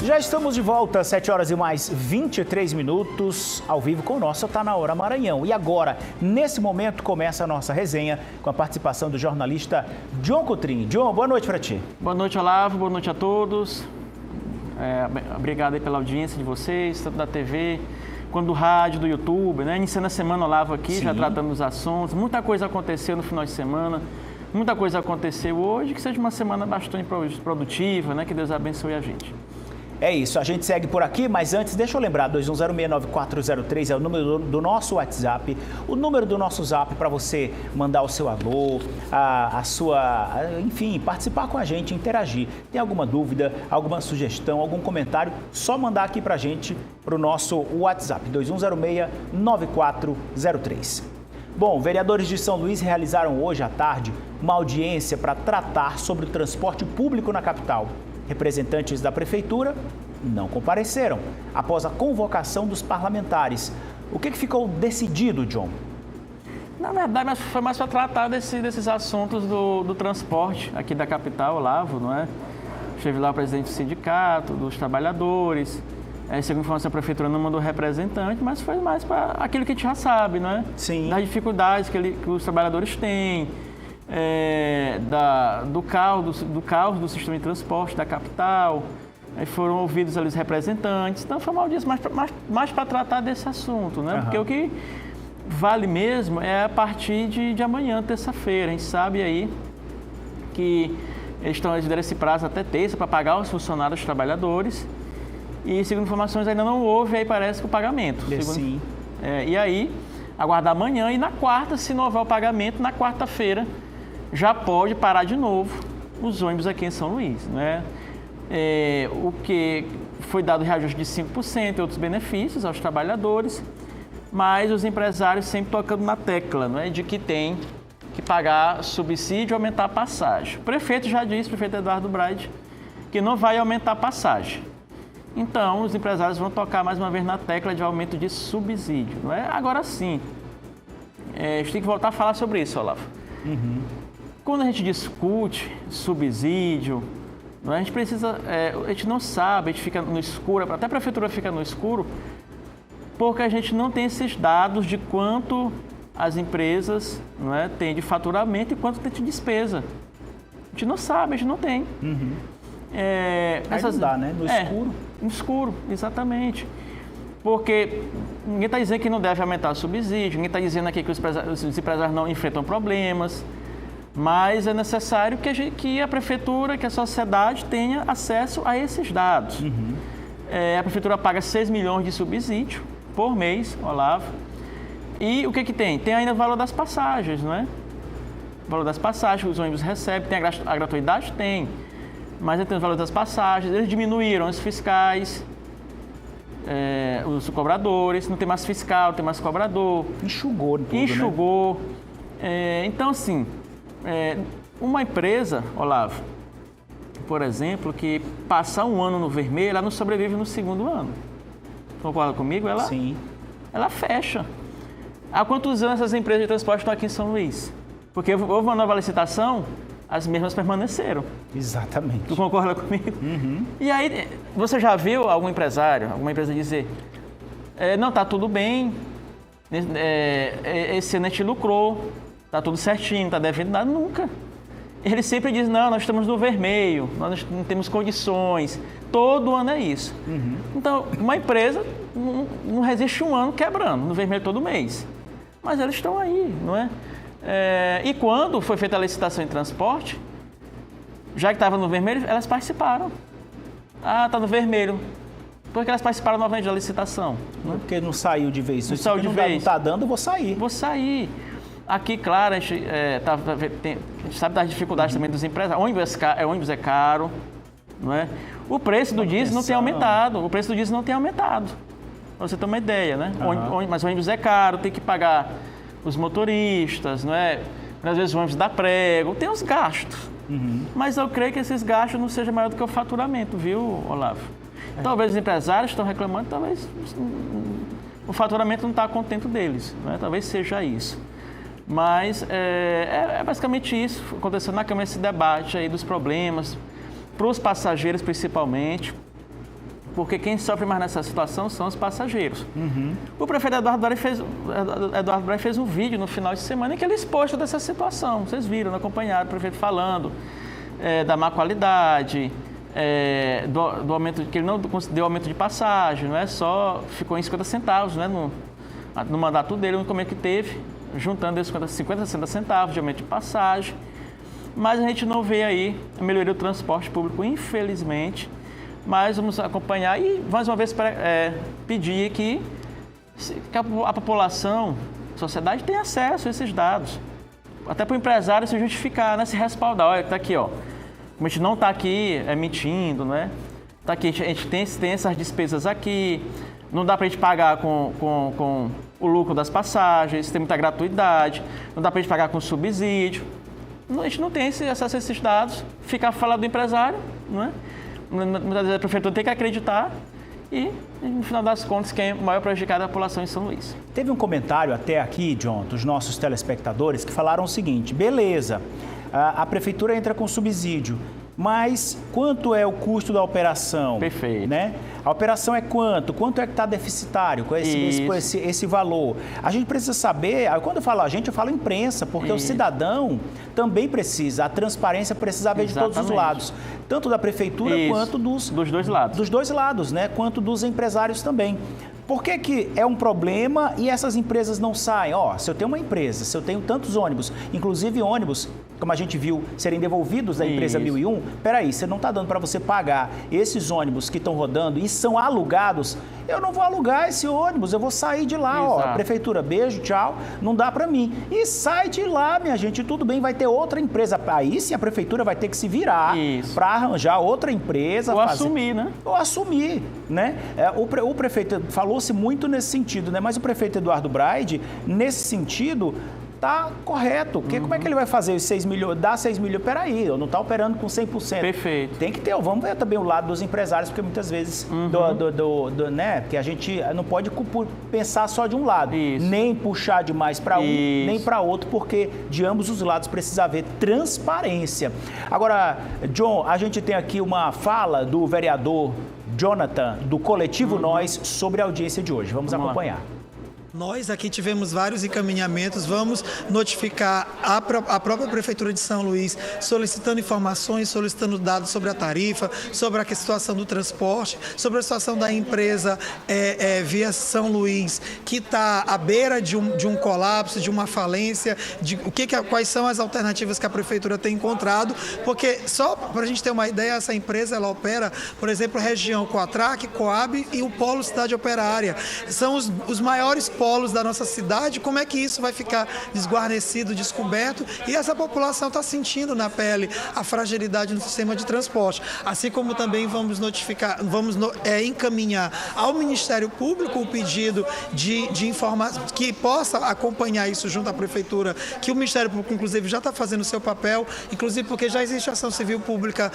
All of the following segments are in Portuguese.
Já estamos de volta, 7 horas e mais 23 minutos, ao vivo com o nosso Tá Na Hora Maranhão. E agora, nesse momento, começa a nossa resenha com a participação do jornalista John Coutrin. John, boa noite para ti. Boa noite, Olavo, boa noite a todos. Obrigado aí pela audiência de vocês, tanto da TV quanto do rádio, do YouTube, né? Iniciando a semana, Olavo aqui, já tratando dos assuntos. Muita coisa aconteceu no final de semana, muita coisa aconteceu hoje, que seja uma semana bastante produtiva, né? Que Deus abençoe a gente. É isso, a gente segue por aqui, mas antes, deixa eu lembrar, 21069403 é o número do nosso WhatsApp, o número do nosso Zap para você mandar o seu alô, enfim, participar com a gente, interagir. Tem alguma dúvida, alguma sugestão, algum comentário, só mandar aqui para a gente, para o nosso WhatsApp, 21069403. Bom, vereadores de São Luís realizaram hoje à tarde uma audiência para tratar sobre o transporte público na capital. Representantes da prefeitura não compareceram após a convocação dos parlamentares. O que ficou decidido, John? Na verdade, foi mais para tratar desses assuntos do transporte aqui da capital, Olavo, não é? Esteve lá o presidente do sindicato, dos trabalhadores. Segundo informação, a prefeitura não mandou representante, mas foi mais para aquilo que a gente já sabe, não é? Sim. Das dificuldades que os trabalhadores têm. Do caos do sistema de transporte da capital, foram ouvidos ali os representantes, então foi uma audiência mais para tratar desse assunto, né? Uhum. Porque o que vale mesmo é a partir de amanhã, terça-feira. A gente sabe aí que eles deram esse prazo até terça para pagar os funcionários, os trabalhadores, e segundo informações ainda não houve, aí parece que o pagamento. Sim. E aí, aguardar amanhã e na quarta, se não houver o pagamento, na quarta-feira, já pode parar de novo os ônibus aqui em São Luís, né? O que foi dado reajuste de 5% e outros benefícios aos trabalhadores, mas os empresários sempre tocando na tecla, né, de que tem que pagar subsídio e aumentar a passagem. O prefeito já disse, o prefeito Eduardo Braide, que não vai aumentar a passagem. Então, os empresários vão tocar mais uma vez na tecla de aumento de subsídio, não é? Agora sim, a gente tem que voltar a falar sobre isso, Olavo. Uhum. Quando a gente discute subsídio, a gente precisa, a gente não sabe, a gente fica no escuro, até a prefeitura fica no escuro, porque a gente não tem esses dados de quanto as empresas, têm de faturamento e quanto tem de despesa. A gente não sabe, a gente não tem. Uhum. Não dá, né? No escuro. No escuro, exatamente. Porque ninguém está dizendo que não deve aumentar o subsídio, ninguém está dizendo aqui que os empresários não enfrentam problemas, mas é necessário que a prefeitura, que a sociedade tenha acesso a esses dados. Uhum. A prefeitura paga 6 milhões de subsídio por mês, Olavo. E o que tem? Tem ainda o valor das passagens, não é? O valor das passagens que os ônibus recebem, tem a gratuidade? Tem. Mas tem o valor das passagens, eles diminuíram os fiscais, os cobradores, não tem mais fiscal, não tem mais cobrador. Enxugou tudo, Enxugou. Né? Então, assim, uma empresa, Olavo, por exemplo, que passar um ano no vermelho, ela não sobrevive no segundo ano. Concorda comigo? Sim. Ela fecha. Há quantos anos essas empresas de transporte estão aqui em São Luís? Porque houve uma nova licitação, as mesmas permaneceram. Exatamente. Tu concorda comigo? Uhum. E aí, você já viu algum empresário, alguma empresa dizer, não, tá tudo bem, esse ano a gente lucrou, tá tudo certinho, não tá devendo nada? Nunca. Ele sempre diz, não, nós estamos no vermelho, nós não temos condições. Todo ano é isso. Uhum. Então, uma empresa não resiste um ano quebrando, no vermelho todo mês. Mas eles estão aí, não é? E quando foi feita a licitação em transporte, já que estava no vermelho, elas participaram. Ah, está no vermelho. Por que elas participaram novamente da licitação? Não é porque não saiu de vez. Não saiu de vez. Não está dando, eu vou sair. Vou sair. Aqui, claro, a gente sabe das dificuldades também dos empresários. Ônibus é caro, não é? O preço do diesel não tem aumentado. O preço do diesel não tem aumentado. Para você ter uma ideia, né? Uhum. Mas o ônibus é caro, tem que pagar os motoristas, não é? Às vezes o ônibus dá prego, tem os gastos. Uhum. Mas eu creio que esses gastos não sejam maior do que o faturamento, viu, Olavo? Talvez os empresários estão reclamando, talvez o faturamento não está contento deles, né? Talvez seja isso. Mas é basicamente isso, acontecendo na Câmara esse debate aí dos problemas, para os passageiros principalmente. porque quem sofre mais nessa situação são os passageiros. O prefeito Eduardo Braga fez um vídeo no final de semana em que ele expôs toda essa situação. Vocês viram, acompanharam o prefeito falando da má qualidade, do aumento, que ele não deu aumento de passagem, não é só ficou em 50 centavos, né, no mandato dele, o único que teve, juntando esses 50, 60 centavos de aumento de passagem. Mas a gente não vê aí a melhoria do transporte público, infelizmente. Mas vamos acompanhar e, mais uma vez, pedir que a população, a sociedade, tenha acesso a esses dados. Até para o empresário se justificar, né, se respaldar. Olha, está aqui, ó. Como a gente não está aqui mentindo, né? Está aqui, a gente tem essas despesas aqui. Não dá para a gente pagar com o lucro das passagens, tem muita gratuidade. Não dá para a gente pagar com subsídio. A gente não tem acesso a esses dados. Fica falando do empresário, não é? Muitas vezes a prefeitura tem que acreditar e, no final das contas, quem é o maior prejudicado é a população em São Luís. Teve um comentário até aqui, John, dos nossos telespectadores que falaram o seguinte: beleza, a prefeitura entra com subsídio, mas quanto é o custo da operação? Perfeito. Né? A operação é quanto? Quanto é que está deficitário com esse valor? A gente precisa saber, quando eu falo a gente, eu falo imprensa, porque o cidadão também precisa, a transparência precisa haver de todos os lados. Tanto da prefeitura quanto dos dois lados. Dos dois lados, né? Quanto dos empresários também. Por que é um problema e essas empresas não saem? Se eu tenho uma empresa, se eu tenho tantos ônibus, inclusive ônibus, como a gente viu, serem devolvidos da empresa 1001, peraí, você não está dando para você pagar esses ônibus que estão rodando e são alugados, eu não vou alugar esse ônibus, eu vou sair de lá, prefeitura, beijo, tchau, não dá para mim. E sai de lá, minha gente, tudo bem, vai ter outra empresa. Aí sim a prefeitura vai ter que se virar para arranjar outra empresa. Ou assumir, né? Ou assumir, né? O prefeito falou-se muito nesse sentido, né? Mas o prefeito Eduardo Braide, nesse sentido, tá correto. Porque como é que ele vai fazer os 6 milhões, dar 6 milhões? Peraí, eu não está operando com 100%. Perfeito. Tem que ter, vamos ver também o lado dos empresários, porque muitas vezes, né? Porque a gente não pode pensar só de um lado. Isso. Nem puxar demais para um, nem para outro, porque de ambos os lados precisa haver transparência. Agora, John, a gente tem aqui uma fala do vereador Jonathan, do Coletivo Nós, sobre a audiência de hoje. Vamos acompanhar. Nós aqui tivemos vários encaminhamentos, vamos notificar a própria Prefeitura de São Luís, solicitando informações, solicitando dados sobre a tarifa, sobre a situação do transporte, sobre a situação da empresa Via São Luís, que está à beira de um colapso, de uma falência, quais são as alternativas que a Prefeitura tem encontrado, porque só para a gente ter uma ideia, essa empresa ela opera, por exemplo, a região Coatrac, Coab e o Polo Cidade Operária. São os maiores polos da nossa cidade. Como é que isso vai ficar desguarnecido, descoberto? E essa população está sentindo na pele a fragilidade no sistema de transporte. Assim como também vamos encaminhar ao Ministério Público o pedido de informação que possa acompanhar isso junto à Prefeitura, que o Ministério Público, inclusive, já está fazendo o seu papel, inclusive porque já existe ação civil pública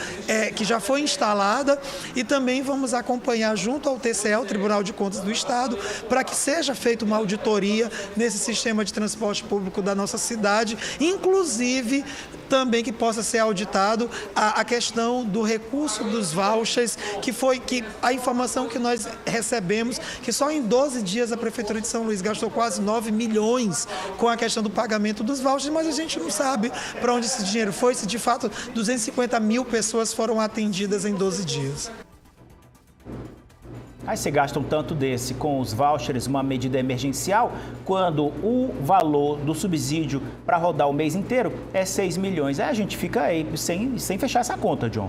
que já foi instalada, e também vamos acompanhar junto ao TCE, o Tribunal de Contas do Estado, para que seja feita uma auditoria nesse sistema de transporte público da nossa cidade, inclusive também que possa ser auditado a questão do recurso dos vouchers, que a informação que nós recebemos, que só em 12 dias a Prefeitura de São Luís gastou quase 9 milhões com a questão do pagamento dos vouchers, mas a gente não sabe para onde esse dinheiro foi, se de fato 250 mil pessoas foram atendidas em 12 dias. Aí você gasta um tanto desse com os vouchers, uma medida emergencial, quando o valor do subsídio para rodar o mês inteiro é 6 milhões. Aí a gente fica aí sem fechar essa conta, John.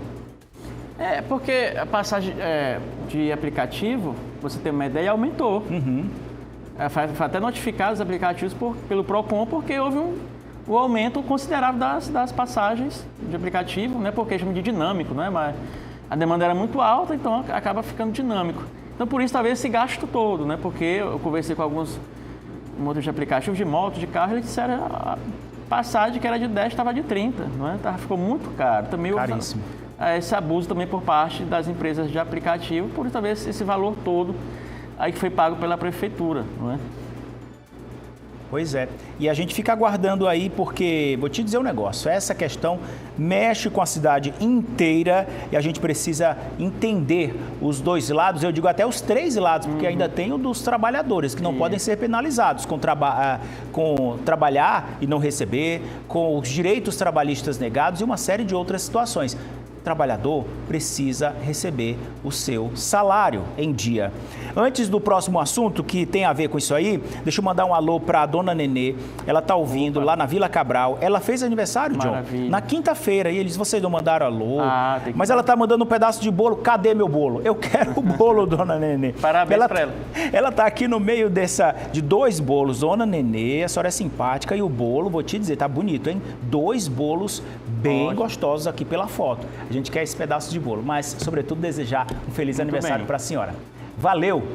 Porque a passagem de aplicativo, você tem uma ideia, aumentou. Foi até notificado os aplicativos pelo PROCON, porque houve um aumento considerável das passagens de aplicativo, né? Porque chama de dinâmico, né? Mas a demanda era muito alta, então acaba ficando dinâmico. Então, por isso, talvez esse gasto todo, né? Porque eu conversei com alguns motores de aplicativos de moto, de carro, eles disseram que a passagem que era de 10 estava de 30, não é? Ficou muito caro. Também caríssimo. Esse abuso também por parte das empresas de aplicativo, por isso, talvez esse valor todo aí que foi pago pela Prefeitura, não é? Pois é. E a gente fica aguardando aí porque, vou te dizer um negócio, essa questão mexe com a cidade inteira e a gente precisa entender os dois lados, eu digo até os três lados, porque ainda tem o dos trabalhadores que não podem ser penalizados com trabalhar e não receber, com os direitos trabalhistas negados e uma série de outras situações. O trabalhador precisa receber o seu salário em dia. Antes do próximo assunto, que tem a ver com isso aí, deixa eu mandar um alô para a dona Nenê. Ela está ouvindo lá na Vila Cabral. Ela fez aniversário, John, na quinta-feira. E eles, vocês não mandaram alô. Mas ela está mandando um pedaço de bolo. Cadê meu bolo? Eu quero o bolo, dona Nenê. Parabéns para ela. Ela está aqui no meio de 2 bolos. Dona Nenê, a senhora é simpática. E o bolo, vou te dizer, tá bonito, hein? 2 bolos bem gostosos aqui pela foto. A gente quer esse pedaço de bolo, mas, sobretudo, desejar um feliz aniversário para a senhora. Valeu!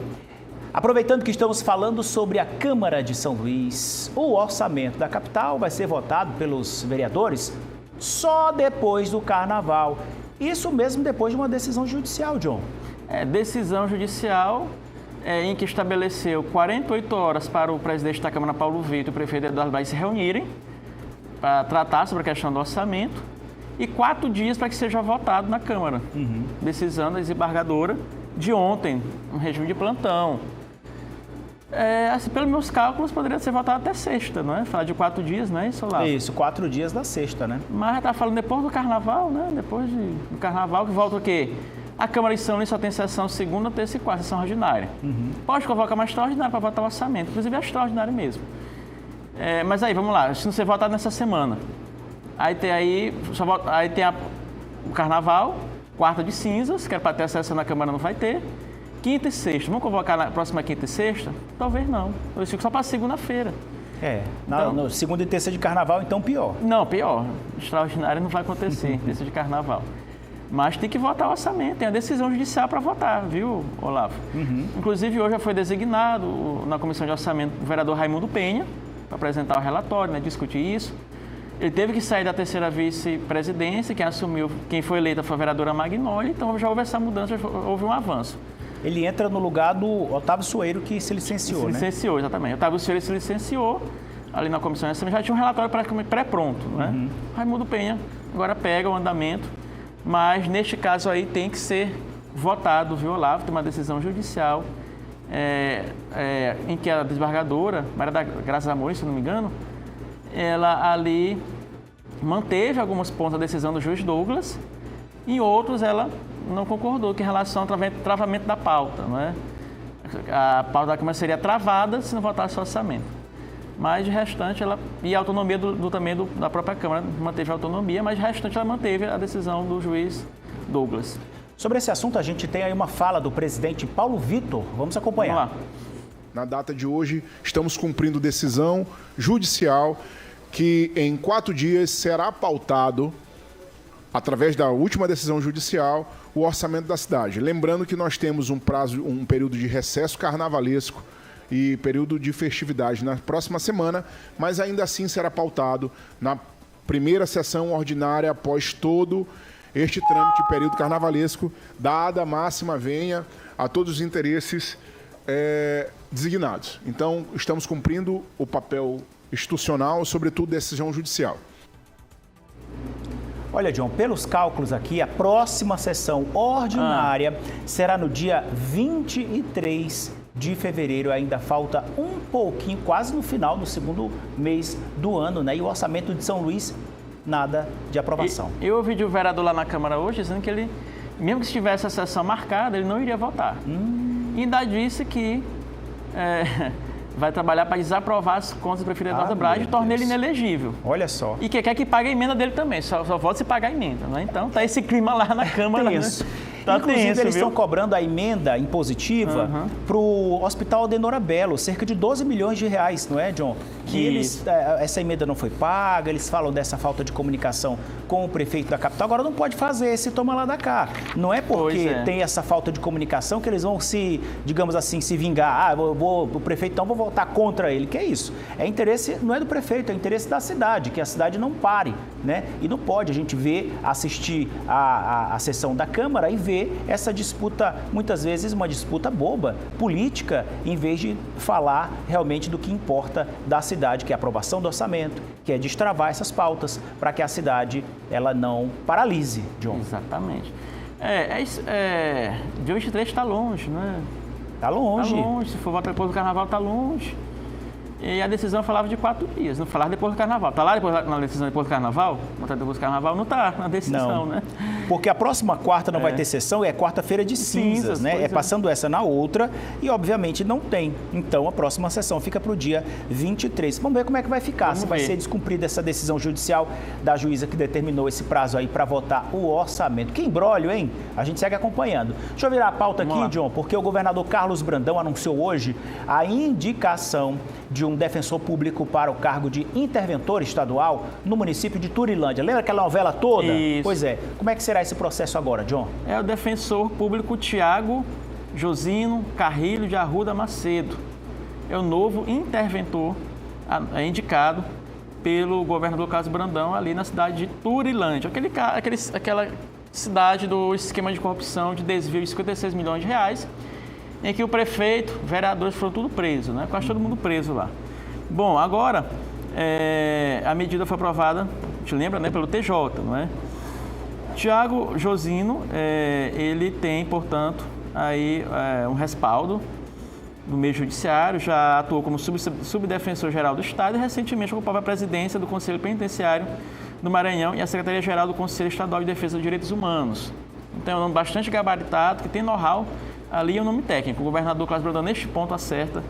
Aproveitando que estamos falando sobre a Câmara de São Luís, o orçamento da capital vai ser votado pelos vereadores só depois do Carnaval. Isso mesmo depois de uma decisão judicial, John. Decisão judicial em que estabeleceu 48 horas para o presidente da Câmara, Paulo Vitor, e o prefeito Eduardo Baes se reunirem para tratar sobre a questão do orçamento e 4 dias para que seja votado na Câmara. Decisão da desembargadora de ontem, um regime de plantão. Assim, pelos meus cálculos, poderia ser votado até sexta, não é? Falar de 4 dias, não é isso, Olavo? Isso, 4 dias da sexta, né? Mas está falando depois do Carnaval, né? Depois do Carnaval, que volta o quê? A Câmara de São Luís só tem sessão segunda, terça e quarta, sessão ordinária. Pode convocar uma extraordinária para votar o orçamento, inclusive é extraordinária mesmo. Mas aí, vamos lá, se não ser votado nessa semana, aí tem o Carnaval, quarta de cinzas, que era para ter a sessão na Câmara, não vai ter. Quinta e sexta, vamos convocar na próxima quinta e sexta? Talvez não, eu fico só para segunda-feira. Então, segunda e terça de Carnaval, então pior. Não, pior, extraordinário não vai acontecer, terça de Carnaval. Mas tem que votar o orçamento, tem a decisão judicial para votar, viu, Olavo? Inclusive, hoje já foi designado na Comissão de Orçamento o vereador Raimundo Penha, para apresentar o relatório, né, discutir isso. Ele teve que sair da terceira vice-presidência, quem foi eleita foi a vereadora Magnoli, então já houve essa mudança, houve um avanço. Ele entra no lugar do Otávio Sueiro, que se licenciou, né? Se licenciou, exatamente. Otávio Sueiro se licenciou ali na comissão de orçamento, já tinha um relatório praticamente pré-pronto, né? Raimundo Penha agora pega o andamento, mas neste caso aí tem que ser votado, viu, Olavo? Tem uma decisão judicial em que a desembargadora, Maria da Graça Amor, se não me engano, ela ali manteve alguns pontos da decisão do juiz Douglas e outros ela não concordou, que em relação ao travamento da pauta, não é? A pauta da Câmara seria travada se não votasse o orçamento. Mas de restante, e a autonomia da própria Câmara manteve a autonomia, mas de restante ela manteve a decisão do juiz Douglas. Sobre esse assunto, a gente tem aí uma fala do presidente Paulo Vitor. Vamos acompanhar. Vamos lá. Na data de hoje, estamos cumprindo decisão judicial que em 4 dias será pautado, através da última decisão judicial, o orçamento da cidade. Lembrando que nós temos um período de recesso carnavalesco e período de festividade na próxima semana, mas ainda assim será pautado na primeira sessão ordinária após todo este trâmite período carnavalesco, dada a máxima venha a todos os interesses designados. Então, estamos cumprindo o papel institucional, sobretudo decisão judicial. Olha, John, pelos cálculos aqui, a próxima sessão ordinária será no dia 23 de fevereiro. Ainda falta um pouquinho, quase no final do segundo mês do ano, né? E o orçamento de São Luís, nada de aprovação. Eu ouvi de um vereador lá na Câmara hoje dizendo que ele, mesmo que estivesse a sessão marcada, ele não iria votar. E ainda disse que vai trabalhar para desaprovar as contas do prefeito Eduardo Braga e tornar ele inelegível. Olha só. E que quer que pague a emenda dele também, só vota se pagar a emenda, né? Então tá esse clima lá na Câmara, Tenso. Né? Tá Inclusive, tenso, eles viu? estão cobrando a emenda impositiva para o Hospital Adenora Belo, cerca de 12 milhões de reais, não é, John? Que essa emenda não foi paga, eles falam dessa falta de comunicação com o prefeito da capital, agora não pode fazer esse toma lá da cá. Não é porque tem essa falta de comunicação que eles vão digamos assim, se vingar. O prefeito então vou votar contra ele. Que é isso? É interesse, não é do prefeito, é interesse da cidade, que a cidade não pare, né? E não pode a gente assistir a sessão da Câmara e ver essa disputa, muitas vezes uma disputa boba, política, em vez de falar realmente do que importa da cidade. cidade, que é a aprovação do orçamento, que é destravar essas pautas, para que a cidade ela não paralise, John. Exatamente. Dia 23 está longe, né? Está longe. Está longe, se for votar depois do Carnaval, está longe. E a decisão falava de 4 dias, não falava depois do Carnaval. Está lá na decisão depois do Carnaval? Votar depois do Carnaval não está na decisão, né? Porque a próxima quarta não vai ter sessão, é quarta-feira de cinzas, né? Passando essa na outra e, obviamente, não tem. Então, a próxima sessão fica para o dia 23. Vamos ver como é que vai ficar, se vai ser descumprida essa decisão judicial da juíza que determinou esse prazo aí para votar o orçamento. Que imbróglio, hein? A gente segue acompanhando. Deixa eu virar a pauta aqui, John, porque o governador Carlos Brandão anunciou hoje a indicação de um defensor público para o cargo de interventor estadual no município de Turilândia. Lembra aquela novela toda? Isso. Pois é. Como é que será esse processo agora, John? É o defensor público Tiago Josino Carrilho de Arruda Macedo. É o novo interventor indicado pelo governador Carlos Brandão ali na cidade de Turilândia. Aquela cidade do esquema de corrupção de desvio de 56 milhões de reais, em que o prefeito, vereadores foram tudo presos, né? Quase todo mundo preso lá. Bom, agora a medida foi aprovada, te lembra, né, pelo TJ, não é? Tiago Josino, ele tem, portanto, aí um respaldo no meio judiciário, já atuou como subdefensor-geral do Estado e recentemente ocupava a presidência do Conselho Penitenciário do Maranhão e a Secretaria-Geral do Conselho Estadual de Defesa dos Direitos Humanos. Então é um nome bastante gabaritado, que tem know-how ali é um nome técnico. O governador Carlos Brandão, neste ponto, acerta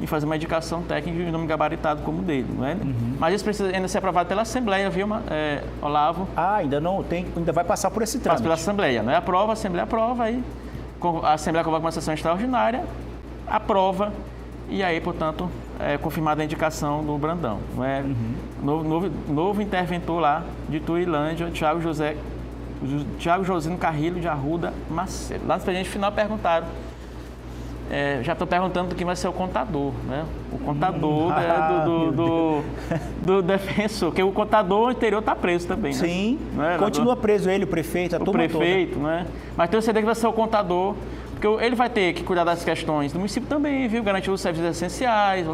em fazer uma indicação técnica de um nome gabaritado como o dele, não é? Mas isso precisa ainda ser aprovado pela Assembleia, viu, Olavo? Ainda não tem, ainda vai passar por esse trâmite. Passa pela Assembleia, não é? Aprova, a Assembleia aprova, aí a Assembleia convoca uma sessão extraordinária, aprova, e aí, portanto, é confirmada a indicação do Brandão, não é? Novo interventor lá de Turilândia, Tiago Josino Carrilho de Arruda Macedo. Lá no expediente final perguntaram, já estou perguntando quem vai ser o contador, né? O contador do defensor, porque o contador anterior está preso também, né? Sim, continua preso ele, o prefeito, a turma toda. O prefeito, né? Mas tenho certeza que vai ser o contador, porque ele vai ter que cuidar das questões do município também, viu? Garantir os serviços essenciais,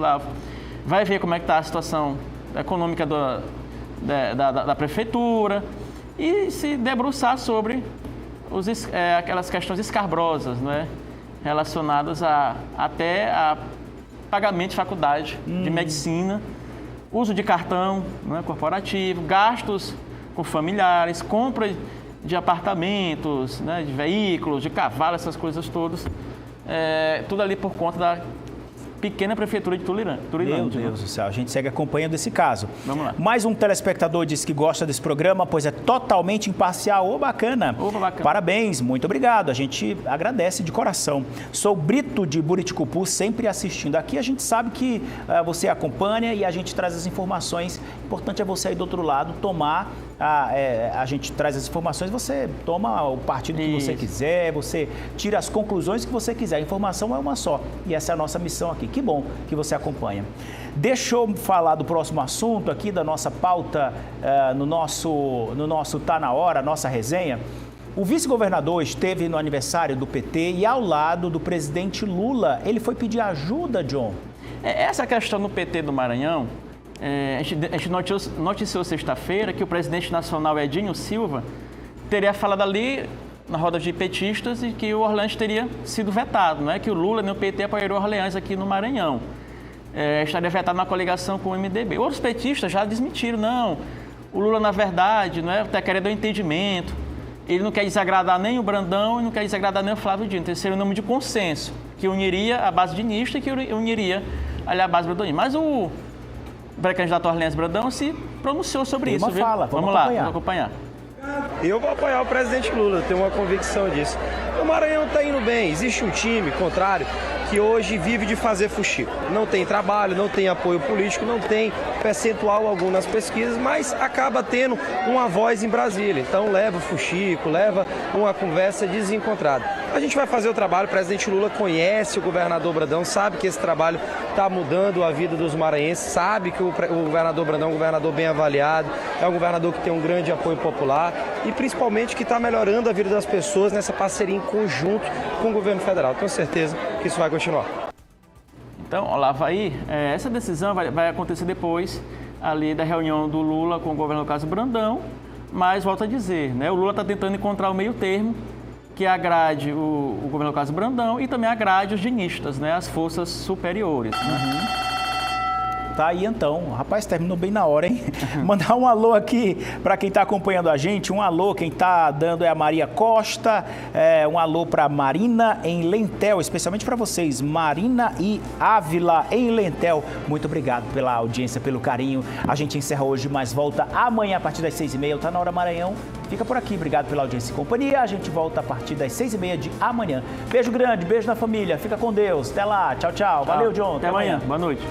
vai ver como é que está a situação econômica da prefeitura, e se debruçar sobre aquelas questões escabrosas, não é? Relacionadas até a pagamento de faculdade de medicina, uso de cartão, não é, corporativo, gastos com familiares, compra de apartamentos, né, de veículos, de cavalos, essas coisas todas, tudo ali por conta da pequena prefeitura de Turilândia. Meu Deus do céu, a gente segue acompanhando esse caso. Vamos lá. Mais um telespectador disse que gosta desse programa, pois é totalmente imparcial. Bacana. Bacana. Parabéns, muito obrigado. A gente agradece de coração. Sou Brito de Buriticupu, sempre assistindo. Aqui a gente sabe que você acompanha e a gente traz as informações. O importante é você aí do outro lado tomar. A gente traz as informações, você toma o partido que você quiser, você tira as conclusões que você quiser. A informação é uma só e essa é a nossa missão aqui. Que bom que você acompanha. Deixa eu falar do próximo assunto aqui, da nossa pauta, no nosso Tá Na Hora, nossa resenha. O vice-governador esteve no aniversário do PT e ao lado do presidente Lula. Ele foi pedir ajuda, John. Essa questão no PT do Maranhão, a gente noticiou sexta-feira que o presidente nacional Edinho Silva teria falado ali na roda de petistas e que o Orleans teria sido vetado, não é? Que o Lula e o PT apoiaram o Orleans aqui no Maranhão. Estaria vetado na coligação com o MDB. Outros petistas já desmentiram, não. O Lula, na verdade, não está querendo um entendimento. Ele não quer desagradar nem o Brandão e não quer desagradar nem o Flávio Dino. Então, esse seria um nome de consenso, que uniria a base dinista e que uniria ali a base brandonista. Mas o pré-candidato Orleans Brandão se pronunciou sobre isso. Vamos lá, vamos acompanhar. Eu vou apoiar o presidente Lula, tenho uma convicção disso. O Maranhão está indo bem, existe um time contrário que hoje vive de fazer fuxico. Não tem trabalho, não tem apoio político, não tem percentual algum nas pesquisas, mas acaba tendo uma voz em Brasília. Então leva o fuxico, leva uma conversa desencontrada. A gente vai fazer o trabalho, o presidente Lula conhece o governador Brandão, sabe que esse trabalho está mudando a vida dos maranhenses, sabe que o governador Brandão é um governador bem avaliado, é um governador que tem um grande apoio popular e principalmente que está melhorando a vida das pessoas nessa parceria em conjunto com o governo federal. Tenho certeza que isso vai continuar. Então, Olavo, aí, essa decisão vai acontecer depois ali da reunião do Lula com o governador Carlos Brandão, mas, volto a dizer, né, o Lula está tentando encontrar o meio termo que agrade o governador Carlos Brandão e também agrade os dinistas, né, as forças superiores. Né? Tá aí então, rapaz, terminou bem na hora, hein? Mandar um alô aqui para quem está acompanhando a gente, um alô, quem está dando é a Maria Costa, um alô para Marina em Lentel, especialmente para vocês, Marina e Ávila em Lentel. Muito obrigado pela audiência, pelo carinho. A gente encerra hoje, mas volta amanhã a partir das 6h30, Tá na Hora Maranhão. Fica por aqui, obrigado pela audiência e companhia. A gente volta a partir das 6h30 de amanhã. Beijo grande, beijo na família, fica com Deus. Até lá, tchau, tchau. Valeu, John. Até amanhã. Boa noite.